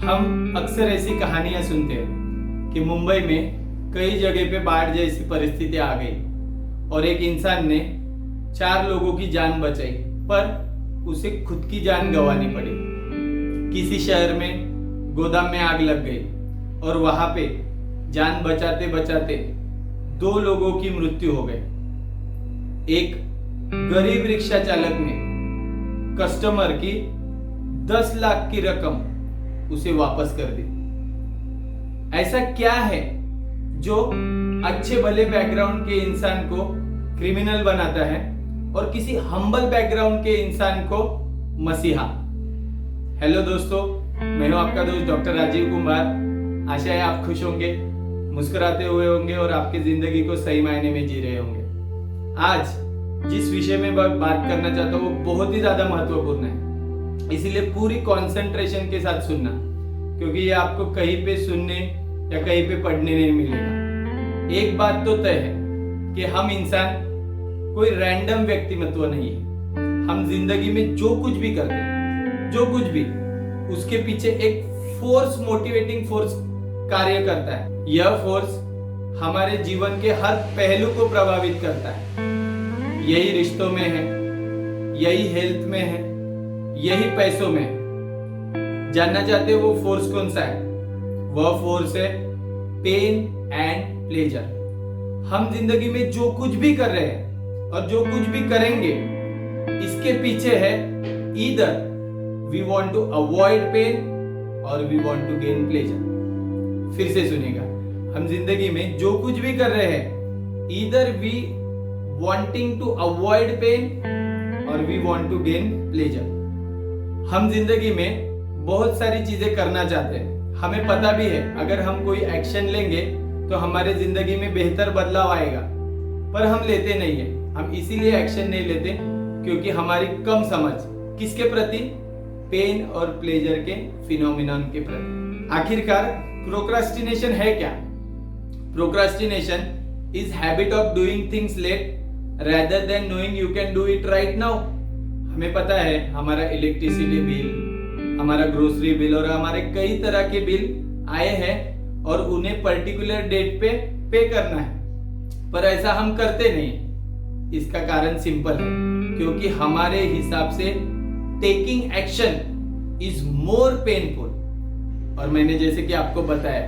हम अक्सर ऐसी कहानियां सुनते हैं कि मुंबई में कई जगह पे बाढ़ जैसी परिस्थिति आ गई और एक इंसान ने 4 लोगों की जान बचाई, पर उसे खुद की जान गंवानी पड़ी। किसी शहर में गोदाम में आग लग गई और वहां पे जान बचाते बचाते 2 लोगों की मृत्यु हो गई। एक गरीब रिक्शा चालक ने कस्टमर की 10 लाख की रकम उसे वापस कर दी। ऐसा क्या है जो अच्छे भले बैकग्राउंड के इंसान को क्रिमिनल बनाता है और किसी हम्बल बैकग्राउंड के इंसान को मसीहा? हेलो दोस्तों, मैं हूं आपका दोस्त डॉक्टर राजीव कुमार। आशा है आप खुश होंगे, मुस्कुराते हुए होंगे और आपकी जिंदगी को सही मायने में जी रहे होंगे। आज जिस विषय में बात करना चाहता हूं वो बहुत ही ज्यादा महत्वपूर्ण है, इसीलिए पूरी कंसंट्रेशन के साथ सुनना, क्योंकि ये आपको कहीं पे सुनने या कहीं पे पढ़ने नहीं मिलेगा। एक बात तो तय है कि हम इंसान कोई रैंडम व्यक्तिमत्व नहीं है। हम जिंदगी में जो कुछ भी करते हैं, जो कुछ भी, उसके पीछे एक फोर्स, मोटिवेटिंग फोर्स कार्य करता है। यह फोर्स हमारे जीवन के हर पहलू को प्रभावित करता है। यही रिश्तों में है, यही हेल्थ में है, यही पैसों में है। जानना चाहते हो वो फोर्स कौन सा है? वह फोर्स है पेन एंड प्लेजर। हम जिंदगी में जो कुछ भी कर रहे हैं और जो कुछ भी करेंगे, इसके पीछे है either we want to avoid pain और we want to gain pleasure. फिर से सुनिएगा, हम जिंदगी में जो कुछ भी कर रहे हैं, either we wanting to avoid pain और we want to gain pleasure. हम जिंदगी में बहुत सारी चीजें करना चाहते हैं। हमें पता भी है अगर हम कोई एक्शन लेंगे तो हमारे जिंदगी में बेहतर बदलाव आएगा, पर हम लेते नहीं है। हम इसीलिए एक्शन नहीं लेते क्योंकि हमारी कम समझ किसके प्रति? पेन और प्लेजर के फिनोमिनन के प्रति। आखिरकार प्रोक्रास्टिनेशन है क्या? Procrastination is habit of doing things let rather than knowing you can do it right now. हमें पता है हमारा इलेक्ट्रिसिटी बिल, हमारा ग्रोसरी बिल और हमारे कई तरह के बिल आए हैं और उन्हें पर्टिकुलर डेट पे पे करना है, पर ऐसा हम करते नहीं। इसका कारण सिंपल है, क्योंकि हमारे हिसाब से taking action is more painful. और मैंने जैसे कि आपको बताया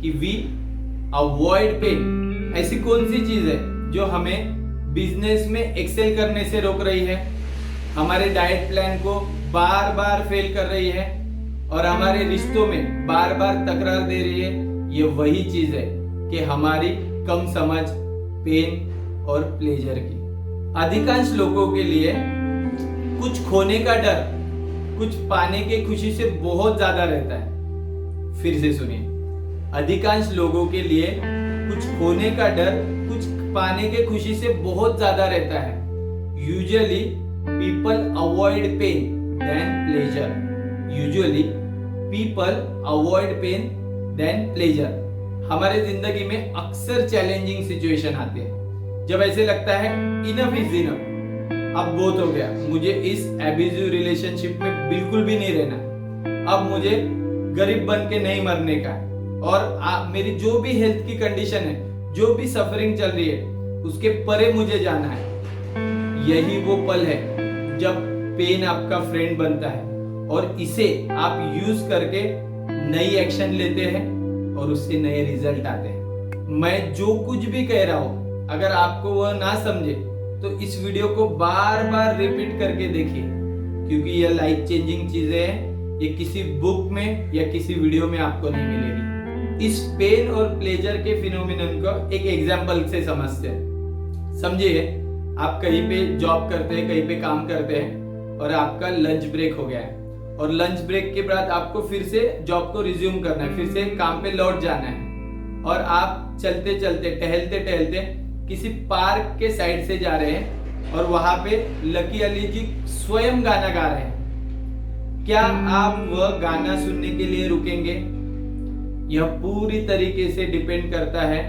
कि वी अवॉइड पेन। ऐसी कौन सी चीज है जो हमें बिजनेस में एक्सेल करने से रोक रही है, हमारे डाइट प्लान को बार बार फेल कर रही है और हमारे रिश्तों में बार बार तकरार दे रही है? ये वही चीज है कि हमारी कम समझ पेन और प्लेजर की। अधिकांश लोगों के लिए कुछ खोने का डर कुछ पाने की खुशी से बहुत ज्यादा रहता है। फिर से सुनिए, अधिकांश लोगों के लिए कुछ खोने का डर कुछ पाने की खुशी से बहुत ज्यादा रहता है। Usually people avoid pain than pleasure. Usually people avoid pain than pleasure. हमारे जिंदगी में अक्सर चैलेंजिंग सिचुएशन आते हैं जब ऐसे लगता है इनफ इज इनफ, अब बहुत हो गया, मुझे इस एब्यूजिव रिलेशनशिप में बिल्कुल भी नहीं रहना, अब मुझे गरीब बन के नहीं मरने का, और मेरी जो भी हेल्थ की कंडीशन है, जो भी सफरिंग चल रही है, उसके परे मुझे जाना है। यही वो पल है जब पेन आपका फ्रेंड बनता है और इसे आप यूज करके नई एक्शन लेते हैं और उससे नए रिजल्ट आते हैं। मैं जो कुछ भी कह रहा हूं, अगर आपको वह ना समझे तो इस वीडियो को बार बार रिपीट करके देखिए, क्योंकि यह लाइफ चेंजिंग चीजें हैं। ये किसी बुक में या किसी वीडियो में आपको नहीं मिलेगी। इस पेन और प्लेजर के फिनोमिनन को एक एग्जाम्पल से समझते हैं। समझिए, आप कहीं पे जॉब करते हैं, कहीं पे काम करते हैं और आपका लंच ब्रेक हो गया है और लंच ब्रेक के बाद आपको फिर से जॉब को रिज्यूम करना है, फिर से काम पे लौट जाना है और आप चलते चलते, टहलते टहलते किसी पार्क के साइड से जा रहे हैं और वहां पे लकी अली जी स्वयं गाना गा रहे हैं। क्या आप वह गाना सुनने के लिए रुकेंगे? यह पूरी तरीके से डिपेंड करता है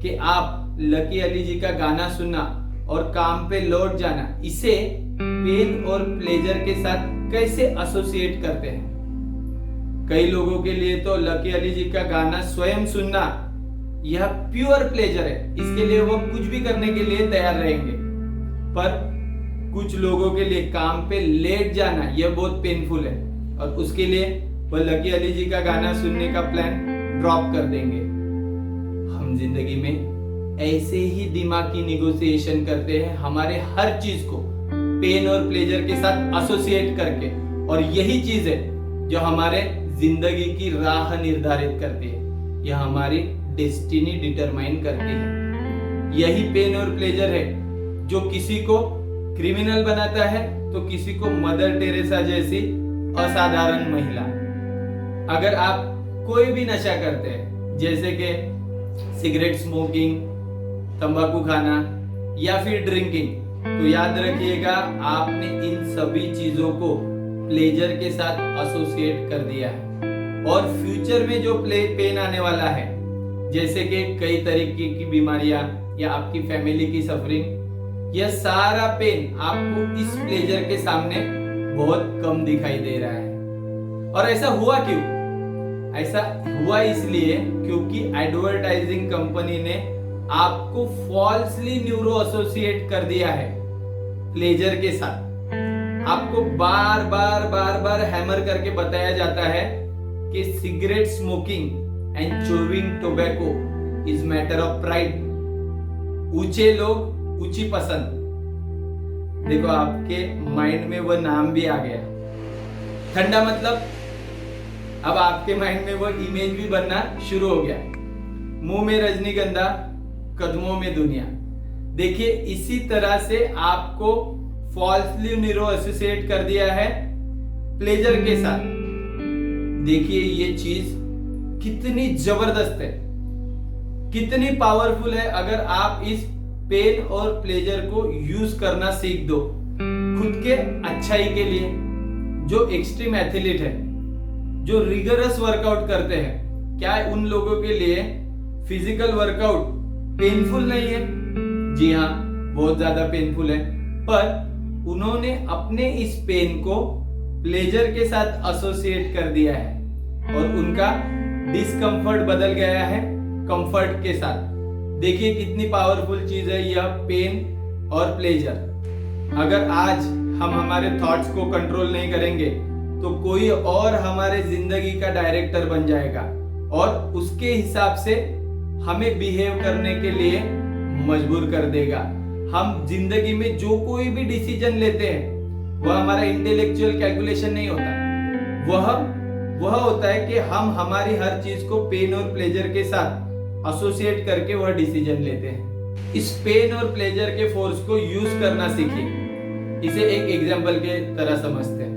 कि आप लकी अली जी का गाना सुनना और काम पे लौट जाना, इसे पेन और प्लेजर के साथ कैसे एसोसिएट करते हैं। कई लोगों के लिए तो लकी अली जी का गाना स्वयं सुनना यह प्योर प्लेजर है, इसके लिए वो कुछ भी करने के लिए तैयार रहेंगे। पर कुछ लोगों के लिए काम पे लेट जाना यह बहुत पेनफुल है और उसके लिए वह लकी अली जी का गाना सुनने का प्लान ड्रॉप कर देंगे। हम जिंदगी में ऐसे ही दिमाग की निगोशिएशन करते हैं, हमारे हर चीज को पेन और प्लेजर के साथ एसोसिएट करके, और यही चीज है जो हमारे जिंदगी की राह निर्धारित करती है, यह हमारी डेस्टिनी डिटरमाइन करती है। यही पेन और प्लेजर है जो किसी को क्रिमिनल बनाता है तो किसी को मदर टेरेसा जैसी असाधारण महिला। अगर आप कोई भी नशा करते हैं, जैसे कि सिगरेट स्मोकिंग, तंबाकू खाना या फिर ड्रिंकिंग, तो याद रखिएगा आपने इन सभी चीजों को प्लेजर के साथ एसोसिएट कर दिया है। और फ्यूचर में जो पेन आने वाला है, जैसे कि कई तरीके की बीमारियां या आपकी फैमिली की सफरिंग, यह सारा पेन आपको इस प्लेजर के सामने बहुत कम दिखाई दे रहा है। और ऐसा हुआ क्यों? ऐसा हुआ इसलिए क्योंकि एडवर्टाइजिंग कंपनी ने आपको फॉल्सली न्यूरो एसोसिएट कर दिया है प्लेजर के साथ। आपको बार बार हैमर करके बताया जाता है कि cigarette smoking and chewing tobacco is matter of pride. ऊंचे लोग, ऊंची पसंद। देखो आपके माइंड में वो नाम भी आ गया। ठंडा मतलब अब आपके माइंड में वो इमेज भी बनना शुरू हो गया। मुंह में रजनीगंधा, कदमों में दुनिया। देखिए इसी तरह से आपको फॉल्सली न्यूरो एसोसिएट कर दिया है प्लेजर के साथ। देखिए ये चीज कितनी जबरदस्त है, कितनी पावरफुल है। अगर आप इस पेन और प्लेजर को यूज करना सीख दो खुद के अच्छाई के लिए। जो एक्सट्रीम एथलीट है, जो रिगरस वर्कआउट करते हैं, क्या उन लोगों के लिए फिजिकल वर्कआउट पेनफुल नहीं है? जी हाँ, बहुत ज्यादा पेनफुल है। पर उन्होंने अपने इस पेन को प्लेजर के साथ एसोसिएट कर दिया है और उनका डिस्कंफर्ट बदल गया है कंफर्ट के साथ। देखिए कितनी पावरफुल चीज है यह पेन और प्लेजर। अगर आज हम हमारे थॉट्स को कंट्रोल नहीं करेंगे तो कोई और हमारे जिंदगी का डायरेक्टर बन जाएगा और उसके हिसाब से हमें बिहेव करने के लिए मजबूर कर देगा। हम जिंदगी में जो कोई भी डिसीजन लेते हैं वह हमारा इंटेलेक्चुअल कैलकुलेशन नहीं होता, वह होता है कि हम हमारी हर चीज को पेन और प्लेजर के साथ एसोसिएट करके वह डिसीजन लेते हैं। इस पेन और प्लेजर के फोर्स को यूज करना सीखिए। इसे एक एग्जांपल के तरह समझते हैं।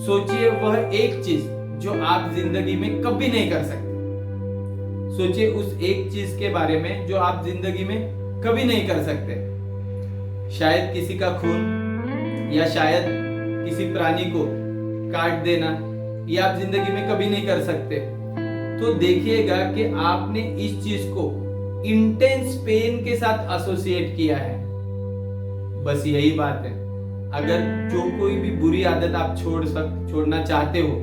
सोचिए वह एक चीज जो आप जिंदगी में कभी नहीं कर सकते। सोचिए उस एक चीज के बारे में जो आप जिंदगी में कभी नहीं कर सकते। शायद किसी का खून, या शायद किसी प्राणी को काट देना, ये आप जिंदगी में कभी नहीं कर सकते। तो देखिएगा कि आपने इस चीज को इंटेंस पेन के साथ एसोसिएट किया है। बस यही बात है। अगर जो कोई भी बुरी आदत आप छोड़ना चाहते हो,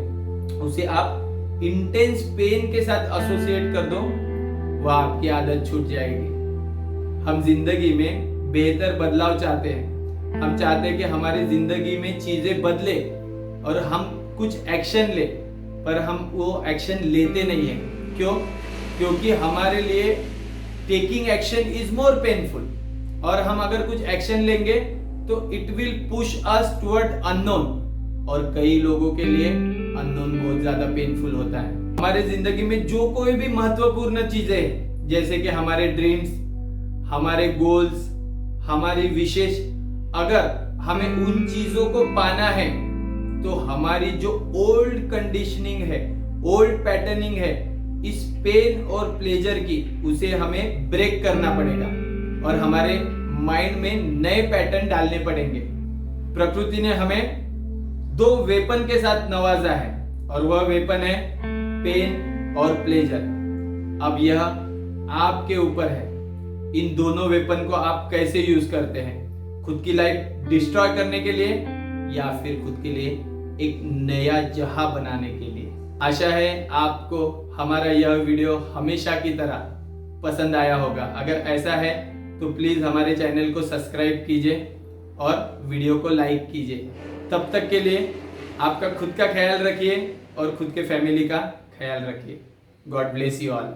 उसे आप इंटेंस पेन के साथ एसोसिएट कर दो, वह आपकी आदत छूट जाएगी। हम जिंदगी में बेहतर बदलाव चाहते हैं। हम चाहते हैं कि हमारी जिंदगी में चीजें बदले और हम कुछ एक्शन ले, पर हम वो एक्शन लेते नहीं है। क्यों? क्योंकि हमारे लिए taking action is more painful, और हम अगर कुछ एक्शन लेंगे तो it will push us toward unknown, और कई लोगों के लिए अननोन बहुत ज्यादा पेनफुल होता है। हमारे जिंदगी में जो कोई भी महत्वपूर्ण चीजें हैं, जैसे कि हमारे ड्रीम्स, हमारे गोल्स, हमारी विशेष, अगर हमें उन चीजों को पाना है तो हमारी जो ओल्ड कंडीशनिंग है, ओल्ड पैटर्निंग है इस पेन और प्लेजर की, उसे हमें ब्रेक करना पड़ेगा और हमारे माइंड में नए पैटर्न डालने पड़ेंगे। प्रकृति ने हमें दो वेपन के साथ नवाजा है और वह वेपन है पेन और प्लेजर। अब यह आपके ऊपर है, इन दोनों वेपन को आप कैसे यूज करते हैं, खुद की लाइफ डिस्ट्रॉय करने के लिए या फिर खुद के लिए एक नया जहां बनाने के लिए। आशा है आपको हमारा यह वीडियो हमेशा की तरह पसंद आया होगा। अगर ऐसा है तो प्लीज़ हमारे चैनल को सब्सक्राइब कीजिए और वीडियो को लाइक कीजिए। तब तक के लिए आपका खुद का ख्याल रखिए और खुद के फैमिली का ख्याल रखिए। God bless you all.